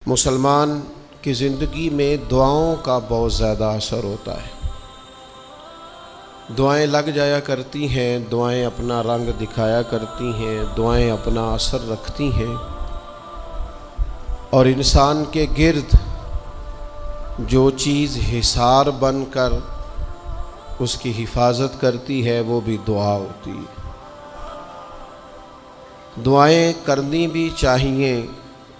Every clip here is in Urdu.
مسلمان کی زندگی میں دعاؤں کا بہت زیادہ اثر ہوتا ہے۔ دعائیں لگ جایا کرتی ہیں، دعائیں اپنا رنگ دکھایا کرتی ہیں، دعائیں اپنا اثر رکھتی ہیں، اور انسان کے گرد جو چیز حصار بن کر اس کی حفاظت کرتی ہے وہ بھی دعا ہوتی ہے۔ دعائیں کرنی بھی چاہیے۔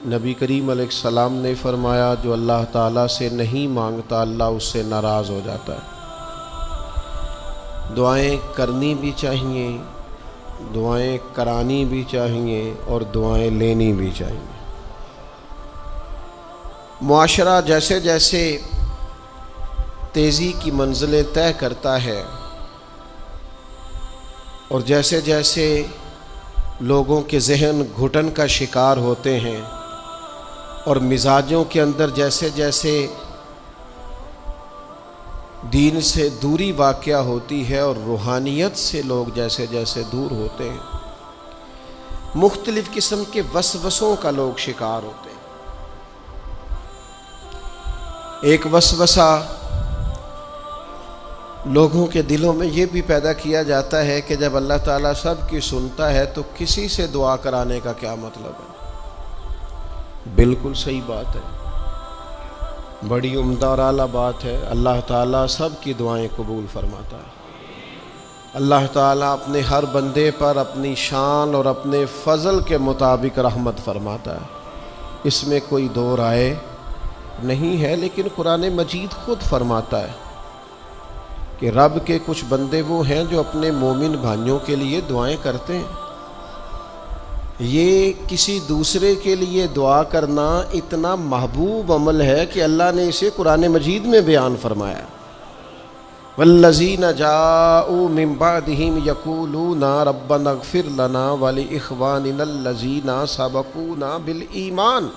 نبی کریم علیہ السلام نے فرمایا جو اللہ تعالیٰ سے نہیں مانگتا اللہ اس سے ناراض ہو جاتا ہے۔ دعائیں کرنی بھی چاہیے، دعائیں کرانی بھی چاہیے، اور دعائیں لینی بھی چاہیے۔ معاشرہ جیسے جیسے تیزی کی منزلیں طے کرتا ہے اور جیسے جیسے لوگوں کے ذہن گھٹن کا شکار ہوتے ہیں اور مزاجوں کے اندر جیسے جیسے دین سے دوری واقع ہوتی ہے اور روحانیت سے لوگ جیسے جیسے دور ہوتے ہیں، مختلف قسم کے وسوسوں کا لوگ شکار ہوتے ہیں۔ ایک وسوسہ لوگوں کے دلوں میں یہ بھی پیدا کیا جاتا ہے کہ جب اللہ تعالیٰ سب کی سنتا ہے تو کسی سے دعا کرانے کا کیا مطلب ہے؟ بالکل صحیح بات ہے، بڑی عمدہ اور اعلیٰ بات ہے۔ اللہ تعالیٰ سب کی دعائیں قبول فرماتا ہے۔ اللہ تعالیٰ اپنے ہر بندے پر اپنی شان اور اپنے فضل کے مطابق رحمت فرماتا ہے، اس میں کوئی دو رائے نہیں ہے۔ لیکن قرآن مجید خود فرماتا ہے کہ رب کے کچھ بندے وہ ہیں جو اپنے مومن بھائیوں کے لیے دعائیں کرتے ہیں۔ یہ کسی دوسرے کے لیے دعا کرنا اتنا محبوب عمل ہے کہ اللہ نے اسے قرآن مجید میں بیان فرمایا۔ والذین جاءوا من بعدہم یقولون ربنا اغفر لنا ولإخواننا الذین سبقونا بالایمان،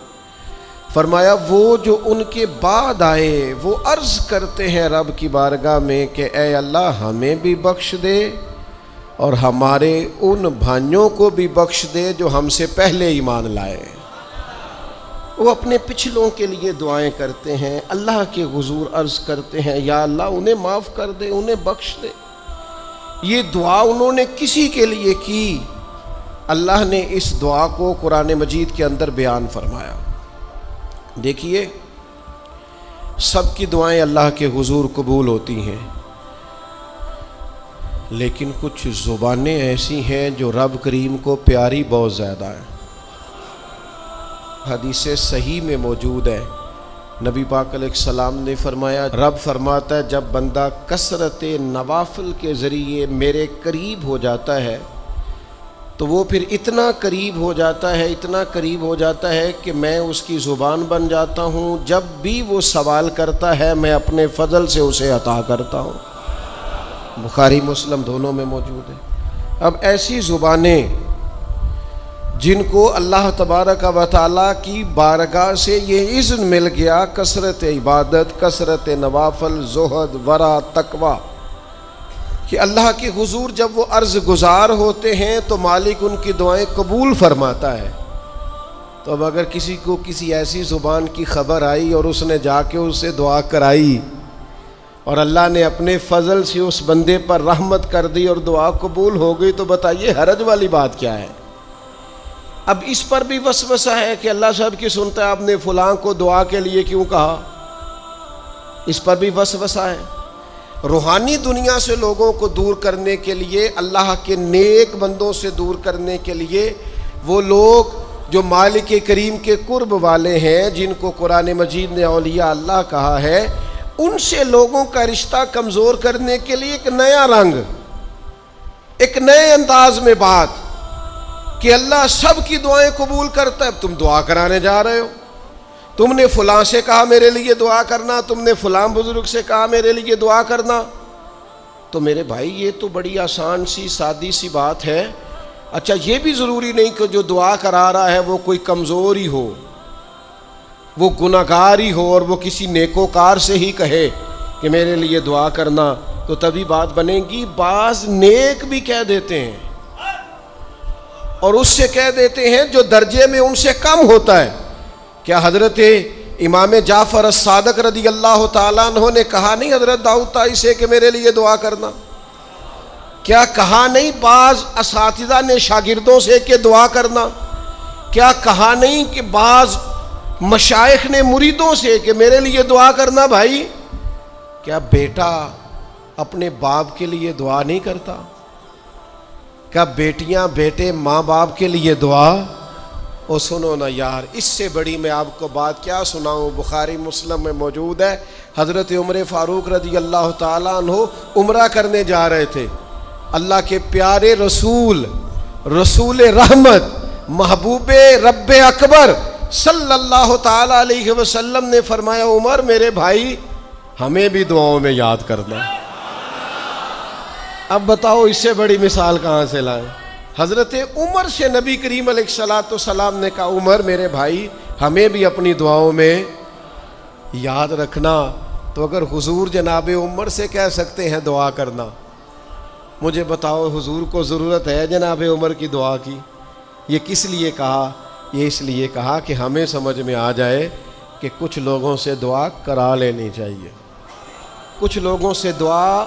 فرمایا وہ جو ان کے بعد آئے وہ عرض کرتے ہیں رب کی بارگاہ میں کہ اے اللہ ہمیں بھی بخش دے اور ہمارے ان بھائیوں کو بھی بخش دے جو ہم سے پہلے ایمان لائے۔ وہ اپنے پچھلوں کے لیے دعائیں کرتے ہیں، اللہ کے حضور عرض کرتے ہیں یا اللہ انہیں معاف کر دے، انہیں بخش دے۔ یہ دعا انہوں نے کسی کے لیے کی، اللہ نے اس دعا کو قرآن مجید کے اندر بیان فرمایا۔ دیکھیے سب کی دعائیں اللہ کے حضور قبول ہوتی ہیں، لیکن کچھ زبانیں ایسی ہیں جو رب کریم کو پیاری بہت زیادہ ہیں۔ حدیث صحیح میں موجود ہے، نبی پاک علیہ السلام نے فرمایا، رب فرماتا ہے جب بندہ کثرت نوافل کے ذریعے میرے قریب ہو جاتا ہے تو وہ پھر اتنا قریب ہو جاتا ہے، اتنا قریب ہو جاتا ہے کہ میں اس کی زبان بن جاتا ہوں، جب بھی وہ سوال کرتا ہے میں اپنے فضل سے اسے عطا کرتا ہوں۔ بخاری مسلم دونوں میں موجود ہے۔ اب ایسی زبانیں جن کو اللہ تبارک و تعالیٰ کی بارگاہ سے یہ اذن مل گیا، کثرت عبادت، کثرت نوافل، زہد، ورع، تقوی، کہ اللہ کے حضور جب وہ عرض گزار ہوتے ہیں تو مالک ان کی دعائیں قبول فرماتا ہے۔ تو اب اگر کسی کو کسی ایسی زبان کی خبر آئی اور اس نے جا کے اس سے دعا کرائی اور اللہ نے اپنے فضل سے اس بندے پر رحمت کر دی اور دعا قبول ہو گئی، تو بتائیے حرج والی بات کیا ہے؟ اب اس پر بھی وسوسہ ہے کہ اللہ صاحب کی سنتا ہے، آپ نے فلاں کو دعا کے لیے کیوں کہا؟ اس پر بھی وسوسہ ہے۔ روحانی دنیا سے لوگوں کو دور کرنے کے لیے، اللہ کے نیک بندوں سے دور کرنے کے لیے، وہ لوگ جو مالک کریم کے قرب والے ہیں، جن کو قرآن مجید نے اولیاء اللہ کہا ہے، ان سے لوگوں کا رشتہ کمزور کرنے کے لیے ایک نیا رنگ، ایک نئے انداز میں بات کہ اللہ سب کی دعائیں قبول کرتا ہے۔ تم دعا کرانے جا رہے ہو، تم نے فلاں سے کہا میرے لیے دعا کرنا، تم نے فلاں بزرگ سے کہا میرے لیے دعا کرنا، تو میرے بھائی یہ تو بڑی آسان سی سادی سی بات ہے۔ اچھا یہ بھی ضروری نہیں کہ جو دعا کرا رہا ہے وہ کوئی کمزور ہی ہو، وہ گناہگار ہی ہو، اور وہ کسی نیکوکار سے ہی کہے کہ میرے لیے دعا کرنا تو تبھی بات بنے گی۔ بعض نیک بھی کہہ دیتے ہیں اور اس سے کہہ دیتے ہیں جو درجے میں ان سے کم ہوتا ہے کیا حضرت امام جعفر الصادق رضی اللہ تعالیٰ عنہ نے کہا نہیں حضرت داؤد طائی سے کہ میرے لیے دعا کرنا؟ کیا کہا نہیں بعض اساتذہ نے شاگردوں سے کہ دعا کرنا؟ کیا کہا نہیں کہ بعض مشائخ نے مریدوں سے کہ میرے لیے دعا کرنا بھائی؟ کیا بیٹا اپنے باپ کے لیے دعا نہیں کرتا؟ کیا بیٹیاں بیٹے ماں باپ کے لیے دعا؟ او سنو نا یار، اس سے بڑی میں آپ کو بات کیا سناؤں؟ بخاری مسلم میں موجود ہے، حضرت عمر فاروق رضی اللہ تعالیٰ عنہ عمرہ کرنے جا رہے تھے. اللہ کے پیارے رسول، رسول رحمت، محبوب رب اکبر صلی اللہ تعالیٰ علیہ وسلم نے فرمایا عمر میرے بھائی ہمیں بھی دعاؤں میں یاد کرنا. اب بتاؤ اس سے بڑی مثال کہاں سے لائیں؟ حضرت عمر سے نبی کریم علیہ الصلوۃ والسلام نے کہا عمر میرے بھائی ہمیں بھی اپنی دعاؤں میں یاد رکھنا. تو اگر حضور جناب عمر سے کہہ سکتے ہیں دعا کرنا، مجھے بتاؤ حضور کو ضرورت ہے جناب عمر کی دعا کی؟ یہ کس لیے کہا؟ یہ اس لیے کہا کہ ہمیں سمجھ میں آ جائے کہ کچھ لوگوں سے دعا کرا لینی چاہیے، کچھ لوگوں سے دعا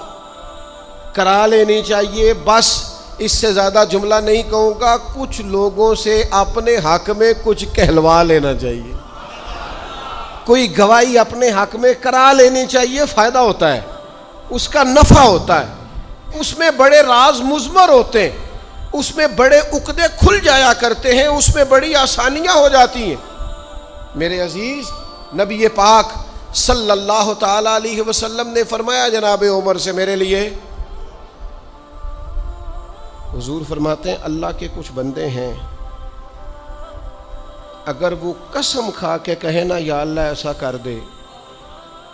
کرا لینی چاہیے. بس اس سے زیادہ جملہ نہیں کہوں گا، کچھ لوگوں سے اپنے حق میں کچھ کہلوا لینا چاہیے، کوئی گواہی اپنے حق میں کرا لینی چاہیے. فائدہ ہوتا ہے، اس کا نفع ہوتا ہے، اس میں بڑے راز مضمر ہوتے ہیں، اس میں بڑے عقدے کھل جایا کرتے ہیں، اس میں بڑی آسانیاں ہو جاتی ہیں. میرے عزیز نبی پاک صلی اللہ تعالی علیہ وسلم نے فرمایا جناب عمر سے میرے لیے. حضور فرماتے ہیں اللہ کے کچھ بندے ہیں اگر وہ قسم کھا کے کہے نا یا اللہ ایسا کر دے،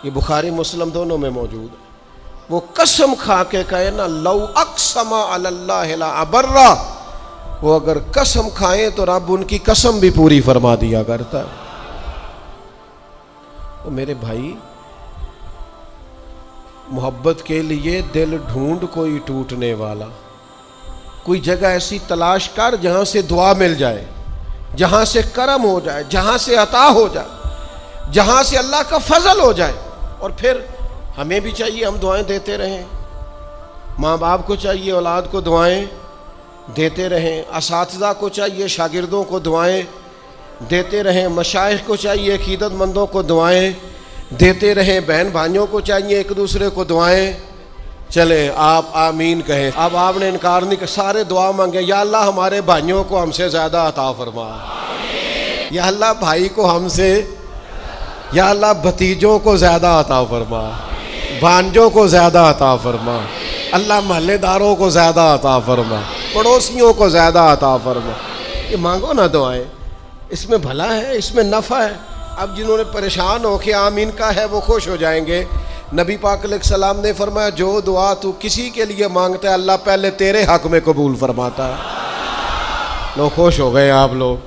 یہ بخاری مسلم دونوں میں موجود ہے، وہ قسم کھا کے کہے نا لو اقسم علی اللہ لا ابرہ، وہ اگر قسم کھائیں تو رب ان کی قسم بھی پوری فرما دیا کرتا ہے. تو میرے بھائی محبت کے لیے دل ڈھونڈ کوئی ٹوٹنے والا، کوئی جگہ ایسی تلاش کر جہاں سے دعا مل جائے، جہاں سے کرم ہو جائے، جہاں سے عطا ہو جائے، جہاں سے اللہ کا فضل ہو جائے. اور پھر ہمیں بھی چاہیے ہم دعائیں دیتے رہیں، ماں باپ کو چاہیے اولاد کو دعائیں دیتے رہیں، اساتذہ کو چاہیے شاگردوں کو دعائیں دیتے رہیں، مشائخ کو چاہیے عقیدت مندوں کو دعائیں دیتے رہیں، بہن بھائیوں کو چاہیے ایک دوسرے کو دعائیں. چلیں آپ آمین کہیں. اب آپ نے انکار نہیں کہ سارے دعا مانگے یا اللہ ہمارے بھائیوں کو ہم سے زیادہ عطا فرما، یا اللہ بھائی کو ہم سے، یا اللہ بھتیجوں کو زیادہ عطا فرما، بھانجوں کو زیادہ عطا فرما، اللہ محلے داروں کو زیادہ عطا فرما، پڑوسیوں کو زیادہ عطا فرما. یہ مانگو نا دعائیں، اس میں بھلا ہے، اس میں نفع ہے. اب جنہوں نے پریشان ہو کے آمین کا ہے وہ خوش ہو جائیں گے. نبی پاک علیہ السلام نے فرمایا جو دعا تو کسی کے لیے مانگتا ہے اللہ پہلے تیرے حق میں قبول فرماتا ہے. لوگ خوش ہو گئے آپ لوگ.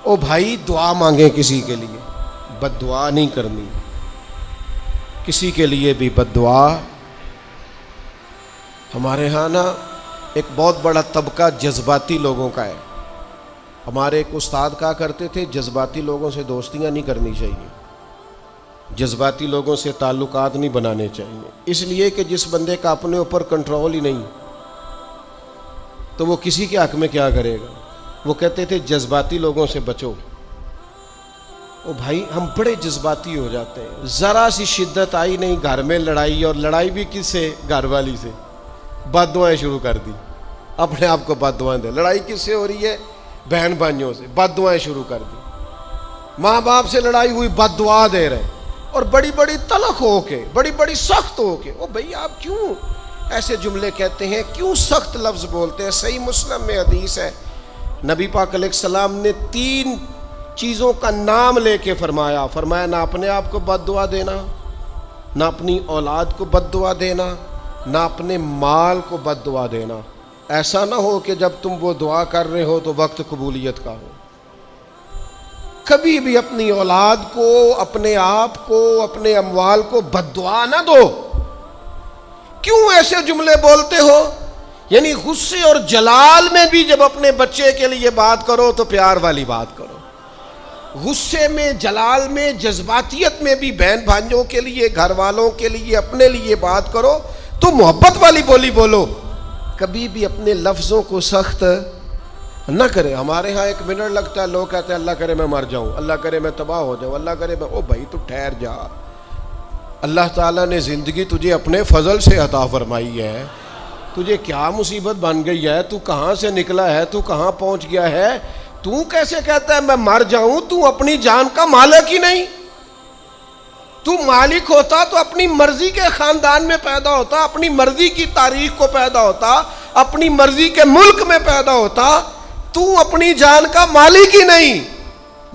او بھائی دعا مانگیں کسی کے لیے، بد دعا نہیں کرنی کسی کے لیے بھی بد دعا. ہمارے ہاں نا ایک بہت بڑا طبقہ جذباتی لوگوں کا ہے. ہمارے ایک استاد کہا کرتے تھے جذباتی لوگوں سے دوستیاں نہیں کرنی چاہیے، جذباتی لوگوں سے تعلقات نہیں بنانے چاہیے، اس لیے کہ جس بندے کا اپنے اوپر کنٹرول ہی نہیں تو وہ کسی کے حق میں کیا کرے گا. وہ کہتے تھے جذباتی لوگوں سے بچو. او بھائی ہم بڑے جذباتی ہو جاتے ہیں، ذرا سی شدت آئی نہیں گھر میں لڑائی، اور لڑائی بھی کس سے؟ گھر والی سے. بد دعائیں شروع کر دی، اپنے آپ کو بد دعائیں دے. لڑائی کس سے ہو رہی ہے؟ بہن بھائیوں سے. بد دعائیں شروع کر دی. ماں باپ سے لڑائی ہوئی، بد دعا دے رہے، اور بڑی بڑی تلخ ہو کے، بڑی بڑی سخت ہو کے. او بھئی آپ کیوں ایسے جملے کہتے ہیں، کیوں سخت لفظ بولتے ہیں؟ صحیح مسلم میں حدیث ہے، نبی پاک علیہ السلام نے 3 چیزوں کا نام لے کے فرمایا نہ اپنے آپ کو بد دعا دینا، نہ اپنی اولاد کو بد دعا دینا، نہ اپنے مال کو بد دعا دینا. ایسا نہ ہو کہ جب تم وہ دعا کر رہے ہو تو وقت قبولیت کا ہو. کبھی بھی اپنی اولاد کو، اپنے آپ کو، اپنے اموال کو بد دعا نہ دو. کیوں ایسے جملے بولتے ہو؟ یعنی غصے اور جلال میں بھی جب اپنے بچے کے لیے بات کرو تو پیار والی بات کرو. غصے میں، جلال میں، جذباتیت میں بھی بہن بھائیوں کے لیے، گھر والوں کے لیے، اپنے لیے بات کرو تو محبت والی بولی بولو، کبھی بھی اپنے لفظوں کو سخت نہ کرے۔ ہمارے ہاں 1 منٹ لگتا ہے، لوگ کہتے ہیں اللہ کرے میں مر جاؤں، اللہ کرے میں تباہ ہو جاؤں، اللہ کرے میں، او بھائی تو ٹھہر جا، اللہ تعالیٰ نے زندگی تجھے اپنے فضل سے عطا فرمائی ہے، تجھے کیا مصیبت بن گئی ہے، تو کہاں سے نکلا ہے، تو کہاں پہنچ گیا ہے، تو کیسے کہتا ہے میں مر جاؤں؟ تو اپنی جان کا مالک ہی نہیں، تو مالک ہوتا تو اپنی مرضی کے خاندان میں پیدا ہوتا، اپنی مرضی کی تاریخ کو پیدا ہوتا، اپنی مرضی کے ملک میں پیدا ہوتا، تو اپنی جان کا مالک ہی نہیں۔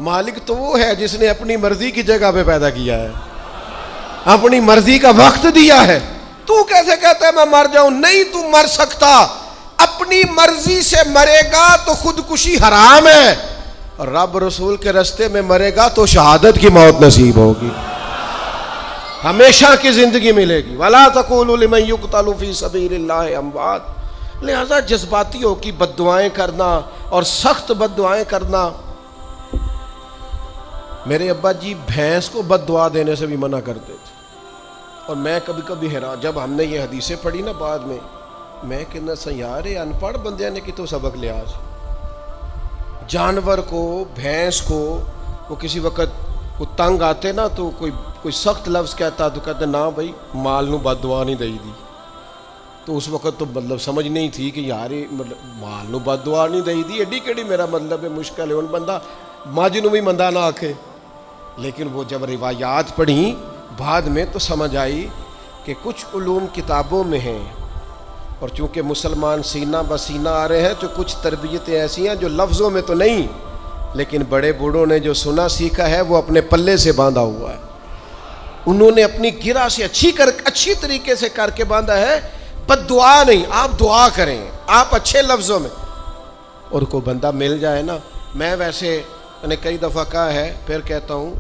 مالک تو وہ ہے جس نے اپنی مرضی کی جگہ پہ پیدا کیا ہے، اپنی مرضی کا وقت دیا ہے۔ تو کیسے کہتا ہے میں مر جاؤں؟ نہیں، تو مر سکتا، اپنی مرضی سے مرے گا تو خودکشی حرام ہے، رب رسول کے راستے میں مرے گا تو شہادت کی موت نصیب ہوگی، ہمیشہ کی زندگی ملے گی۔ وَلَا تَقُولُوا لِمَن يُقْتَلُ فِي سَبِيلِ اللَّهِ أَمْوَاتٌ۔ لہذا جذباتیوں کی بد دعائیں کرنا اور سخت بد دعائیں کرنا، میرے ابا جی بھینس کو بد دعا دینے سے بھی منع کرتے تھے، اور میں کبھی کبھی حیران، جب ہم نے یہ حدیثیں پڑھی نا بعد میں کہنا سا یار ان پڑھ بندیاں نے کتوں سبق لیا۔ جانور کو، بھینس کو، وہ کسی وقت کو تنگ آتے نا تو کوئی سخت لفظ کہتا تو کہتے نا بھائی مال نو بد دعا نہیں دئی دی، تو اس وقت تو مطلب سمجھ نہیں تھی کہ یار مطلب مال نو بد دعا نہیں دئی دی، ایڈی کیڑی میرا مطلب ہے، مشکل ہے ان بندہ ماج نو بھی مندہ نہ آکھے۔ لیکن وہ جب روایات پڑھیں بعد میں تو سمجھ آئی کہ کچھ علوم کتابوں میں ہیں، اور چونکہ مسلمان سینہ بسینہ آ رہے ہیں تو کچھ تربیتیں ایسی ہیں جو لفظوں میں تو نہیں، لیکن بڑے بوڑھوں نے جو سنا سیکھا ہے وہ اپنے پلے سے باندھا ہوا ہے، انہوں نے اپنی گرہ سے اچھی طریقے سے کر کے باندھا ہے۔ بد دعا نہیں، آپ دعا کریں، آپ اچھے لفظوں میں، اور کوئی بندہ مل جائے نا، میں ویسے میں نے کئی دفعہ کہا ہے، پھر کہتا ہوں،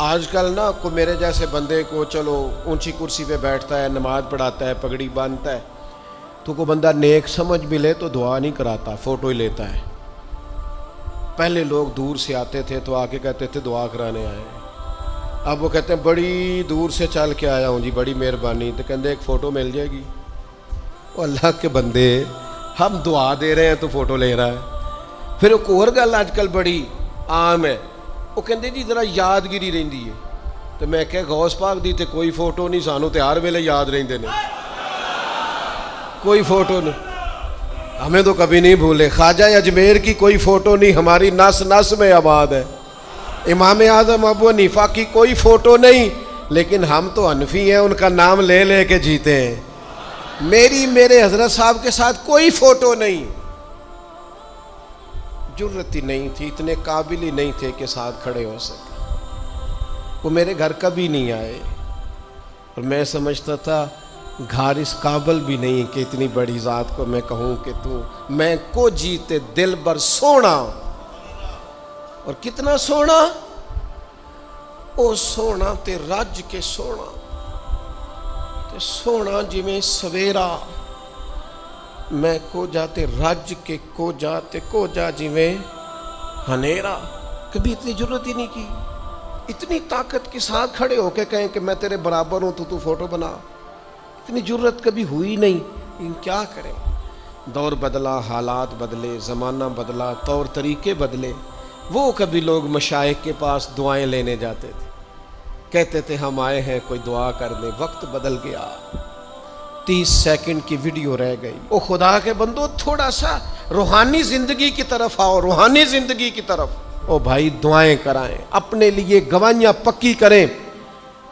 آج کل نا کوئی میرے جیسے بندے کو چلو اونچی کرسی پہ بیٹھتا ہے، نماز پڑھاتا ہے، پگڑی باندھتا ہے، تو کوئی بندہ نیک سمجھ بھی لے تو دعا نہیں کراتا، فوٹو ہی لیتا ہے۔ پہلے لوگ دور سے آتے تھے تو آ کے کہتے تھے دعا کرانے آئے ہیں، اب وہ کہتے ہیں بڑی دور سے چل کے آیا ہوں جی، بڑی مہربانی، تو کہتے ایک فوٹو مل جائے گی۔ وہ اللہ کے بندے، ہم دعا دے رہے ہیں تو فوٹو لے رہا ہے۔ پھر ایک اور گل آج کل بڑی عام ہے، وہ کہتے جی ذرا یادگیری رہندی ہے، تو میں کہ غوث پاک دی تے کوئی فوٹو نہیں، سانو تے ہر ویلے یاد رہندے نے، کوئی فوٹو نہیں، ہمیں تو کبھی نہیں بھولے۔ خواجہ اجمیر کی کوئی فوٹو نہیں، ہماری نس نس میں آباد ہے۔ امام اعظم ابو حنیفہ کی کوئی فوٹو نہیں، لیکن ہم تو حنفی ہیں، ان کا نام لے لے کے جیتے ہیں۔ میرے حضرت صاحب کے ساتھ کوئی فوٹو نہیں، جرت ہی نہیں تھی، اتنے قابل ہی نہیں تھے کہ ساتھ کھڑے ہو سکے۔ وہ میرے گھر کبھی نہیں آئے، اور میں سمجھتا تھا گھر اس قابل بھی نہیں کہ اتنی بڑی ذات کو میں کہوں کہ تو میں کو جیتے دل بر سونا، اور کتنا سونا، او سونا تے رج کے سونا، تے سونا جی میں سویرا، میں کو جاتے رج کے کو جاتے کو جا جی میں ہنیرا۔ کبھی اتنی ضرورت ہی نہیں کی، اتنی طاقت کے ساتھ کھڑے ہو کے کہیں کہ میں تیرے برابر ہوں تو فوٹو بنا، اتنی ضرورت کبھی ہوئی نہیں۔ لیکن کیا کریں، دور بدلا، حالات بدلے، زمانہ بدلا، طور طریقے بدلے۔ وہ کبھی لوگ مشائخ کے پاس دعائیں لینے جاتے تھے، کہتے تھے ہم آئے ہیں کوئی دعا کر دیں، وقت بدل گیا، 30 سیکنڈ کی ویڈیو رہ گئی۔ او خدا کے بندو، تھوڑا سا روحانی زندگی کی طرف آؤ، روحانی زندگی کی طرف۔ او بھائی دعائیں کرائیں، اپنے لیے گواہیاں پکی کریں،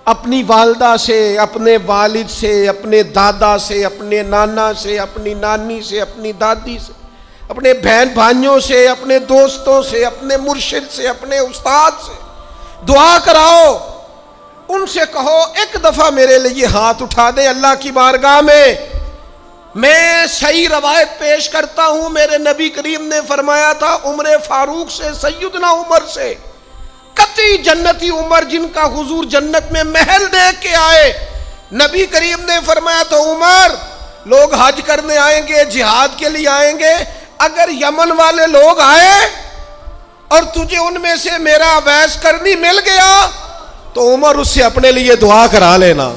اپنی والدہ سے، اپنے والد سے، اپنے دادا سے، اپنے نانا سے، اپنی نانی سے، اپنی دادی سے، اپنے بہن بھائیوں سے، اپنے دوستوں سے، اپنے مرشد سے، اپنے استاد سے دعا کراؤ۔ ان سے کہو ایک دفعہ میرے لیے ہاتھ اٹھا دے اللہ کی بارگاہ میں صحیح روایت پیش کرتا ہوں، میرے نبی کریم نے فرمایا تھا عمر فاروق سے، سیدنا عمر سے، قطعی جنتی عمر جن کا حضور جنت میں محل دیکھ کے آئے، نبی کریم نے فرمایا تو عمر لوگ حج کرنے آئیں گے، جہاد کے لیے آئیں گے، اگر یمن والے لوگ آئے اور تجھے ان میں سے میرا اویس کرنی مل گیا تو عمر اس سے اپنے لیے دعا کرا لینا،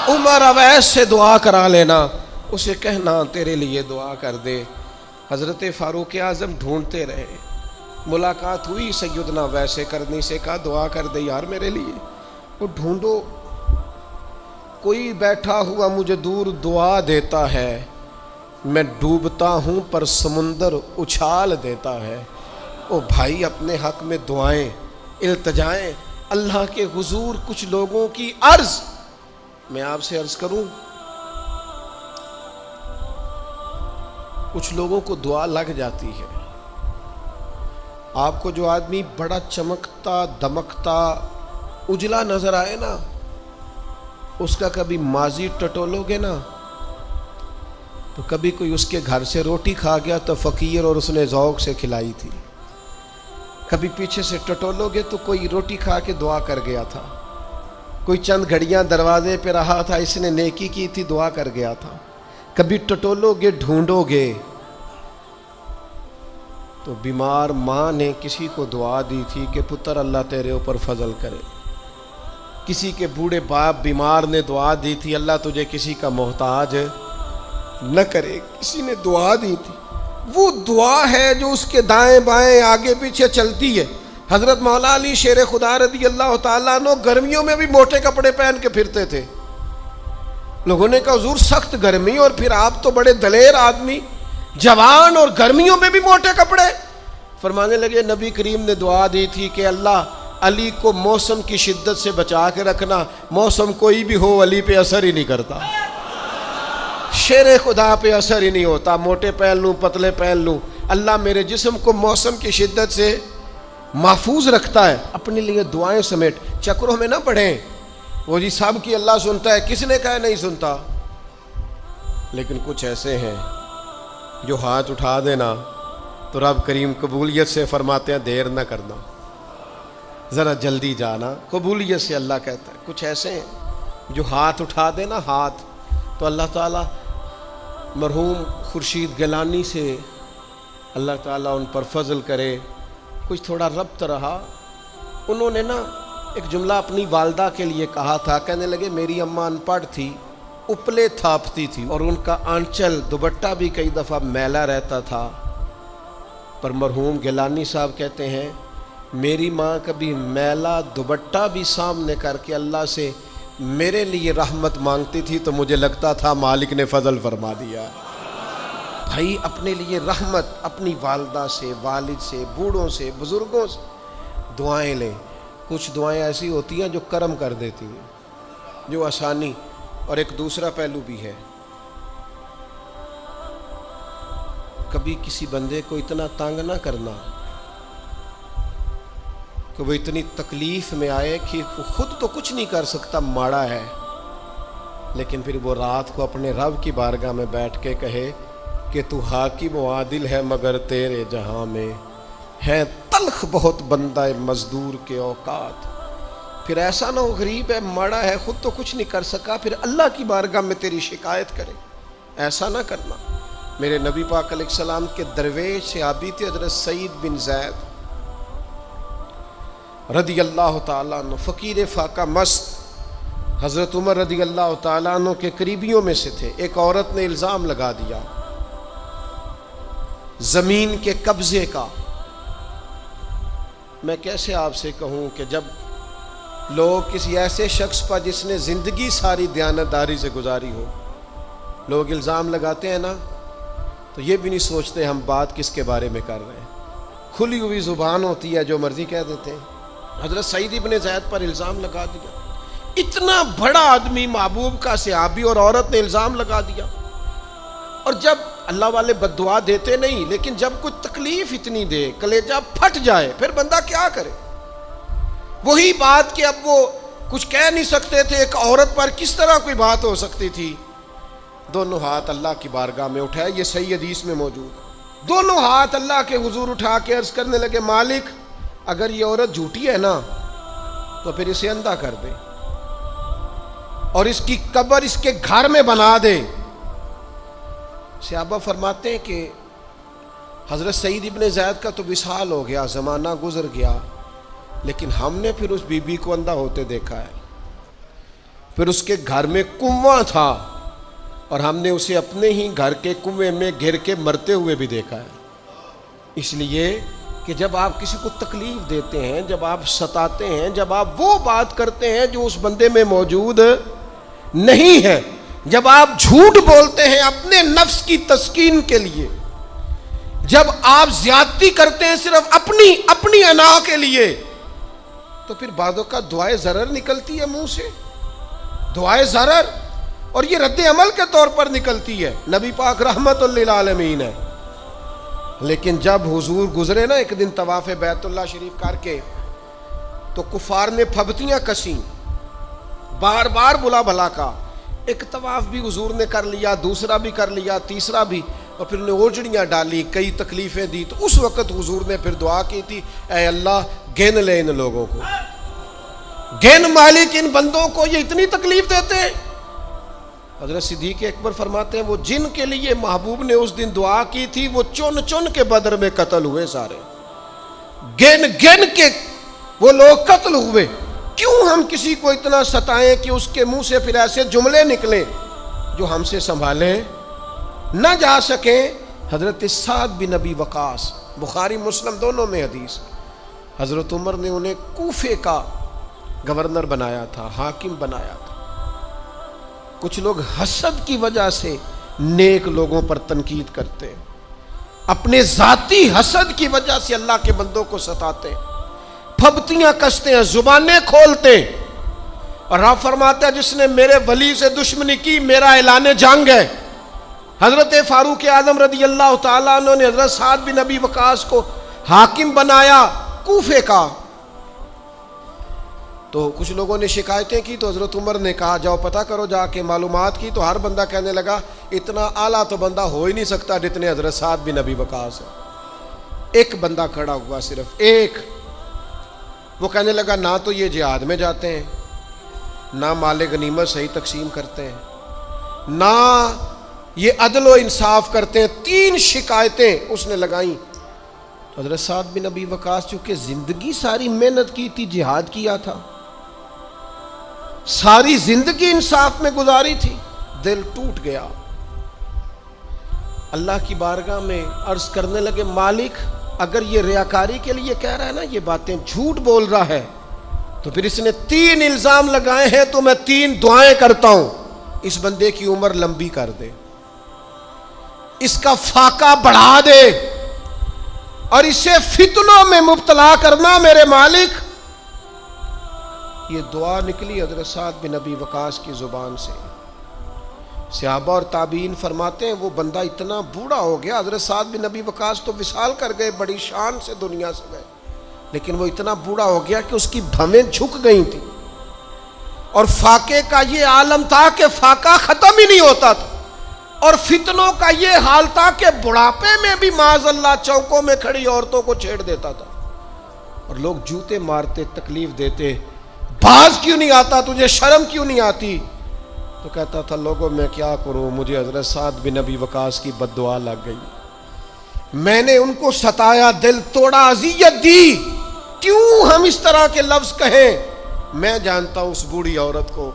عمر اویس سے دعا کرا لینا، اسے کہنا تیرے لیے دعا کر دے۔ حضرت فاروق اعظم ڈھونڈتے رہے، ملاقات ہوئی سیدنا اویس کرنی سے، کہا دعا کر دے یار میرے لیے۔ وہ ڈھونڈو، کوئی بیٹھا ہوا مجھے دور دعا دیتا ہے، میں ڈوبتا ہوں پر سمندر اچھال دیتا ہے۔ او بھائی اپنے حق میں دعائیں التجائیں اللہ کے حضور۔ کچھ لوگوں کی عرض، میں آپ سے عرض کروں، کچھ لوگوں کو دعا لگ جاتی ہے۔ آپ کو جو آدمی بڑا چمکتا دمکتا اجلا نظر آئے نا، اس کا کبھی ماضی ٹٹولو گے نا تو کبھی کوئی اس کے گھر سے روٹی کھا گیا تو فقیر اور اس نے ذوق سے کھلائی تھی، کبھی پیچھے سے ٹٹولو گے تو کوئی روٹی کھا کے دعا کر گیا تھا، کوئی چند گھڑیاں دروازے پہ رہا تھا، اس نے نیکی کی تھی دعا کر گیا تھا۔ کبھی ٹٹولو گے ڈھونڈو گے تو بیمار ماں نے کسی کو دعا دی تھی کہ پتر اللہ تیرے اوپر فضل کرے، کسی کے بوڑھے باپ بیمار نے دعا دی تھی اللہ تجھے کسی کا محتاج نہ کرے، کسی نے دعا دی تھی۔ وہ دعا ہے جو اس کے دائیں بائیں آگے پیچھے چلتی ہے۔ حضرت مولا علی شیر خدا رضی اللہ تعالیٰ عنہ گرمیوں میں بھی موٹے کپڑے پہن کے پھرتے تھے۔ لوگوں نے کہا حضور سخت گرمی اور پھر آپ تو بڑے دلیر آدمی، جوان اور گرمیوں میں بھی موٹے کپڑے۔ فرمانے لگے نبی کریم نے دعا دی تھی کہ اللہ علی کو موسم کی شدت سے بچا کے رکھنا، موسم کوئی بھی ہو علی پہ اثر ہی نہیں کرتا، شیر خدا پہ اثر ہی نہیں ہوتا، موٹے پہن لوں پتلے پہن لوں، اللہ میرے جسم کو موسم کی شدت سے محفوظ رکھتا ہے۔ اپنے لیے دعائیں سمیٹ چکروں میں نہ پڑھیں، وہ جی سب کی اللہ سنتا ہے، کس نے کہا نہیں سنتا؟ لیکن کچھ ایسے ہیں جو ہاتھ اٹھا دینا تو رب کریم قبولیت سے فرماتے ہیں دیر نہ کرنا، ذرا جلدی جانا، قبولیت سے اللہ کہتا ہے۔ کچھ ایسے ہیں جو ہاتھ اٹھا دینا ہاتھ تو اللہ تعالیٰ مرحوم خورشید گیلانی سے اللہ تعالیٰ ان پر فضل کرے۔ کچھ تھوڑا ربط رہا، انہوں نے نا ایک جملہ اپنی والدہ کے لیے کہا تھا، کہنے لگے میری اماں ان پڑھ تھی، اپلے تھاپتی تھی اور ان کا آنچل دوپٹہ بھی کئی دفعہ میلا رہتا تھا، پر مرحوم گیلانی صاحب کہتے ہیں میری ماں کبھی میلا دوپٹہ بھی سامنے کر کے اللہ سے میرے لیے رحمت مانگتی تھی تو مجھے لگتا تھا مالک نے فضل فرما دیا۔ بھائی اپنے لیے رحمت اپنی والدہ سے، والد سے، بوڑھوں سے، بزرگوں سے دعائیں لیں۔ کچھ دعائیں ایسی ہوتی ہیں جو کرم کر دیتی ہیں، جو آسانی۔ اور ایک دوسرا پہلو بھی ہے، کبھی کسی بندے کو اتنا تنگ نہ کرنا کہ وہ اتنی تکلیف میں آئے کہ وہ خود تو کچھ نہیں کر سکتا، ماڑا ہے، لیکن پھر وہ رات کو اپنے رب کی بارگاہ میں بیٹھ کے کہے کہ تو حاکم و عادل ہے مگر تیرے جہاں میں ہے تلخ بہت بندہ مزدور کے اوقات۔ پھر ایسا نہ ہو غریب ہے، ماڑا ہے، خود تو کچھ نہیں کر سکا، پھر اللہ کی بارگاہ میں تیری شکایت کرے، ایسا نہ کرنا۔ میرے نبی پاک علیہ السلام کے درویش صحابی تھے حضرت سعید بن زید رضی اللہ تعالیٰ عنہ، فقیر فاقہ مست، حضرت عمر رضی اللہ تعالیٰ عنہ کے قریبیوں میں سے تھے۔ ایک عورت نے الزام لگا دیا زمین کے قبضے کا۔ میں کیسے آپ سے کہوں کہ جب لوگ کسی ایسے شخص پر جس نے زندگی ساری دیانتداری سے گزاری ہو، لوگ الزام لگاتے ہیں نا تو یہ بھی نہیں سوچتے ہم بات کس کے بارے میں کر رہے ہیں، کھلی ہوئی زبان ہوتی ہے جو مرضی کہہ دیتے ہیں۔ حضرت سعید ابن زید پر الزام لگا دیا، اتنا بڑا آدمی محبوب کا صحابی اور عورت نے الزام لگا دیا۔ اور جب اللہ والے بد دعا دیتے نہیں، لیکن جب کوئی تکلیف اتنی دے کلیجہ پھٹ جائے پھر بندہ کیا کرے؟ وہی بات کہ اب وہ کچھ کہہ نہیں سکتے تھے، ایک عورت پر کس طرح کوئی بات ہو سکتی تھی؟ دونوں ہاتھ اللہ کی بارگاہ میں اٹھائے، یہ صحیح حدیث میں موجود، دونوں ہاتھ اللہ کے حضور اٹھا کے عرض کرنے لگے مالک اگر یہ عورت جھوٹی ہے نا تو پھر اسے اندھا کر دے اور اس کی قبر اس کے گھر میں بنا دے۔ صحابہ فرماتے ہیں کہ حضرت سعید ابن زید کا تو وصال ہو گیا، زمانہ گزر گیا، لیکن ہم نے پھر اس بی بی کو اندھا ہوتے دیکھا ہے، پھر اس کے گھر میں کنواں تھا اور ہم نے اسے اپنے ہی گھر کے کنویں میں گر کے مرتے ہوئے بھی دیکھا ہے۔ اس لیے کہ جب آپ کسی کو تکلیف دیتے ہیں، جب آپ ستاتے ہیں، جب آپ وہ بات کرتے ہیں جو اس بندے میں موجود نہیں ہے، جب آپ جھوٹ بولتے ہیں اپنے نفس کی تسکین کے لیے، جب آپ زیادتی کرتے ہیں صرف اپنی انا کے لیے، تو پھر بعدوں کا دعائے ضرر نکلتی ہے منہ سے، دعائے ضرر، اور یہ رد عمل کے طور پر نکلتی ہے۔ نبی پاک رحمت للعالمین ہے، لیکن جب حضور گزرے نا ایک دن طواف بیت اللہ شریف کر کے، تو کفار نے پھبتیاں کسیں، بار بار بلا بھلا کا، ایک طواف بھی حضور نے کر لیا، دوسرا بھی کر لیا، تیسرا بھی، اور پھر انہیں اوجڑیاں ڈالی، کئی تکلیفیں دی، تو اس وقت حضور نے پھر دعا کی تھی، اے اللہ گن لے ان لوگوں کو، گن مالک ان بندوں کو، یہ اتنی تکلیف دیتے ہیں۔ حضرت صدیق اکبر فرماتے ہیں وہ جن کے لیے محبوب نے اس دن دعا کی تھی وہ چن چن کے بدر میں قتل ہوئے، سارے گن گن کے وہ لوگ قتل ہوئے۔ کیوں ہم کسی کو اتنا ستائیں کہ اس کے منہ سے پھر ایسے جملے نکلیں جو ہم سے سنبھالیں نہ جا سکیں۔ حضرت سعد بن ابی وقاص، بخاری مسلم دونوں میں حدیث، حضرت عمر نے انہیں کوفے کا گورنر بنایا تھا، حاکم بنایا تھا۔ کچھ لوگ حسد کی وجہ سے نیک لوگوں پر تنقید کرتے ہیں، اپنے ذاتی حسد کی وجہ سے اللہ کے بندوں کو ستاتے ہیں، پھبتیاں کستے ہیں، زبانیں کھولتے ہیں، اور آپ فرماتے ہیں جس نے میرے ولی سے دشمنی کی میرا اعلان جنگ ہے۔ حضرت فاروق اعظم رضی اللہ تعالیٰ عنہ نے حضرت سعد بن ابی وقاص کو حاکم بنایا کوفے کا، تو کچھ لوگوں نے شکایتیں کی، تو حضرت عمر نے کہا جاؤ پتہ کرو جا کے، معلومات کی، تو ہر بندہ کہنے لگا اتنا اعلیٰ تو بندہ ہو ہی نہیں سکتا جتنے حضرت سعد بن ابی وقاص ہے۔ ایک بندہ کھڑا ہوا، صرف ایک، وہ کہنے لگا نہ تو یہ جہاد میں جاتے ہیں، نہ مال غنیمت صحیح تقسیم کرتے ہیں، نہ یہ عدل و انصاف کرتے ہیں۔ 3 شکایتیں اس نے لگائیں۔ حضرت سعد بن ابی وقاص چونکہ زندگی ساری محنت کی تھی، جہاد کیا تھا، ساری زندگی انصاف میں گزاری تھی، دل ٹوٹ گیا، اللہ کی بارگاہ میں عرض کرنے لگے مالک اگر یہ ریاکاری کے لیے کہہ رہا ہے نا، یہ باتیں جھوٹ بول رہا ہے، تو پھر اس نے 3 الزام لگائے ہیں، تو میں 3 دعائیں کرتا ہوں، اس بندے کی عمر لمبی کر دے، اس کا فاقہ بڑھا دے، اور اسے فتنوں میں مبتلا کرنا میرے مالک۔ یہ دعا نکلی حضرت سعد بن ابی وقاص کی زبان سے۔ صحابہ اور تابعین فرماتے ہیں وہ بندہ اتنا بوڑھا ہو گیا، حضرت سعد بن ابی وقاص تو وصال کر گئے، بڑی شان سے دنیا سے گئے، لیکن وہ اتنا بوڑھا ہو گیا کہ اس کی بھویں جھک گئی تھیں، اور فاقے کا یہ عالم تھا کہ فاقہ ختم ہی نہیں ہوتا تھا، اور فتنوں کا یہ حال تھا کہ بڑھاپے میں بھی معاذ اللہ چوکوں میں کھڑی عورتوں کو چھیڑ دیتا تھا، اور لوگ جوتے مارتے، تکلیف دیتے، باز کیوں نہیں آتا، تجھے شرم کیوں نہیں آتی؟ تو کہتا تھا لوگوں میں کیا کروں، مجھے حضرت سعد بن ابی وقاص کی بد دعا لگ گئی، میں نے ان کو ستایا، دل توڑا، اذیت دی، کیوں ہم اس طرح کے لفظ کہیں؟ میں جانتا ہوں اس بوڑھی عورت کو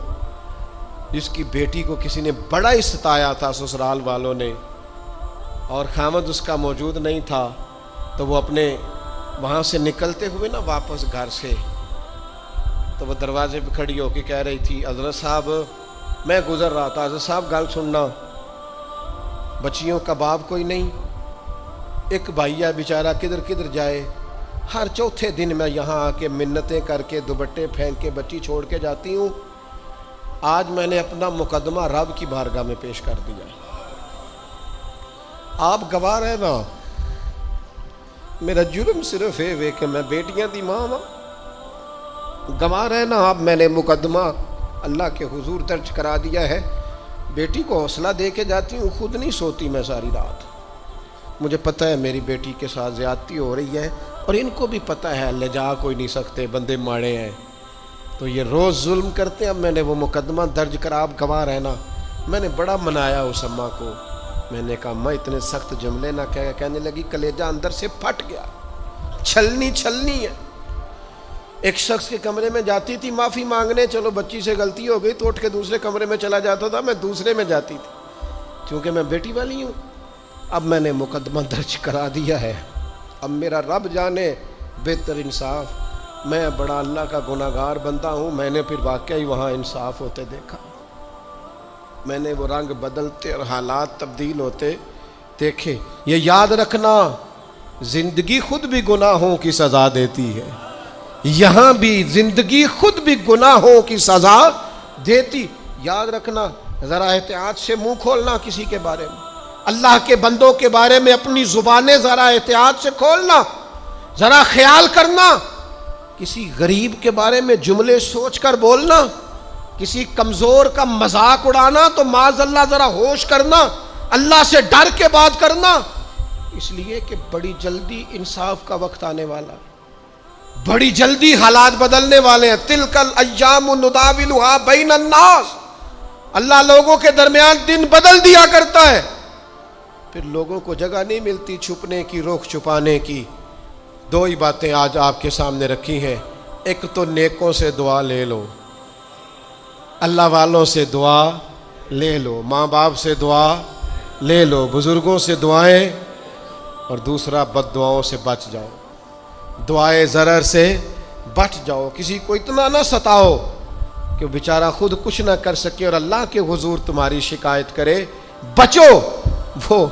جس کی بیٹی کو کسی نے بڑا ہی ستایا تھا سسرال والوں نے، اور خامد اس کا موجود نہیں تھا، تو وہ اپنے وہاں سے نکلتے ہوئے نا واپس گھر سے، تو وہ دروازے پہ کھڑی ہو کے کہہ رہی تھی حضرت صاحب میں گزر رہا تھا، حضرت صاحب گل سننا، بچیوں کا باپ کوئی نہیں، ایک بھائی ہے بیچارہ کدھر کدھر جائے، ہر چوتھے دن میں یہاں آ کے منتیں کر کے دوپٹے پھینک کے بچی چھوڑ کے جاتی ہوں، آج میں نے اپنا مقدمہ رب کی بارگاہ میں پیش کر دیا، آپ گواہ رہے نا، میرا جرم صرف ہے کہ میں بیٹیاں دی ماں ہوں، گواہ رہنا آپ، میں نے مقدمہ اللہ کے حضور درج کرا دیا ہے، بیٹی کو حوصلہ دے کے جاتی ہوں، خود نہیں سوتی میں ساری رات، مجھے پتہ ہے میری بیٹی کے ساتھ زیادتی ہو رہی ہے، اور ان کو بھی پتہ ہے لے جا کوئی نہیں سکتے، بندے ماڑے ہیں، تو یہ روز ظلم کرتے ہیں، اب میں نے وہ مقدمہ درج کرا، آپ گواہ رہنا، میں نے بڑا منایا اس اماں کو، میں نے کہا میں اتنے سخت جملے نہ کہنے لگی کلیجہ اندر سے پھٹ گیا، چھلنی ہے۔ ایک شخص کے کمرے میں جاتی تھی معافی مانگنے، چلو بچی سے غلطی ہو گئی تو اٹھ کے دوسرے کمرے میں چلا جاتا تھا، میں دوسرے میں جاتی تھی کیونکہ میں بیٹی والی ہوں۔ اب میں نے مقدمہ درج کرا دیا ہے، اب میرا رب جانے بہتر انصاف، میں بڑا اللہ کا گناہگار بندہ ہوں۔ میں نے پھر واقعی وہاں انصاف ہوتے دیکھا، میں نے وہ رنگ بدلتے اور حالات تبدیل ہوتے دیکھے۔ یہ یاد رکھنا زندگی خود بھی گناہوں کی سزا دیتی ہے، یہاں بھی زندگی خود بھی گناہوں کی سزا دیتی۔ یاد رکھنا، ذرا احتیاط سے منہ کھولنا کسی کے بارے میں، اللہ کے بندوں کے بارے میں اپنی زبانیں ذرا احتیاط سے کھولنا، ذرا خیال کرنا، کسی غریب کے بارے میں جملے سوچ کر بولنا، کسی کمزور کا مذاق اڑانا تو معاذ اللہ ذرا ہوش کرنا، اللہ سے ڈر کے بات کرنا، اس لیے کہ بڑی جلدی انصاف کا وقت آنے والا ہے، بڑی جلدی حالات بدلنے والے ہیں۔ تلک الایام نداولھا بین الناس، اللہ لوگوں کے درمیان دن بدل دیا کرتا ہے، پھر لوگوں کو جگہ نہیں ملتی چھپنے کی، روک چھپانے کی۔ دو ہی باتیں آج آپ کے سامنے رکھی ہیں، ایک تو نیکوں سے دعا لے لو، اللہ والوں سے دعا لے لو، ماں باپ سے دعا لے لو، بزرگوں سے دعائیں، اور دوسرا بد دعاؤں سے بچ جاؤ، دعائے ضرر سے بچ جاؤ۔ کسی کو اتنا نہ ستاؤ کہ وہ بیچارہ خود کچھ نہ کر سکے اور اللہ کے حضور تمہاری شکایت کرے، بچو۔ وہ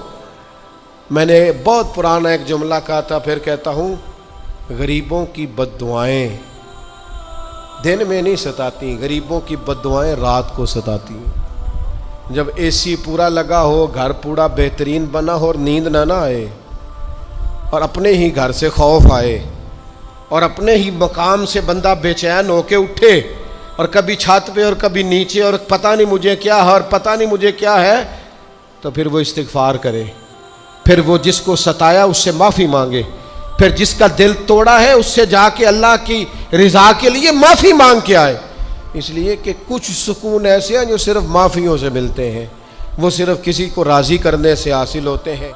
میں نے بہت پرانا ایک جملہ کہا تھا، پھر کہتا ہوں، غریبوں کی بد دعائیں دن میں نہیں ستاتی، غریبوں کی بد دعائیں رات کو ستاتی ہیں۔ جب اے سی پورا لگا ہو، گھر پورا بہترین بنا ہو اور نیند نہ آئے، اور اپنے ہی گھر سے خوف آئے، اور اپنے ہی مقام سے بندہ بے چین ہو کے اٹھے، اور کبھی چھت پہ اور کبھی نیچے، اور پتہ نہیں مجھے کیا ہے اور پتہ نہیں مجھے کیا ہے، تو پھر وہ استغفار کرے، پھر وہ جس کو ستایا اس سے معافی مانگے، پھر جس کا دل توڑا ہے اس سے جا کے اللہ کی رضا کے لیے معافی مانگ کے آئے۔ اس لیے کہ کچھ سکون ایسے ہیں جو صرف معافیوں سے ملتے ہیں، وہ صرف کسی کو راضی کرنے سے حاصل ہوتے ہیں۔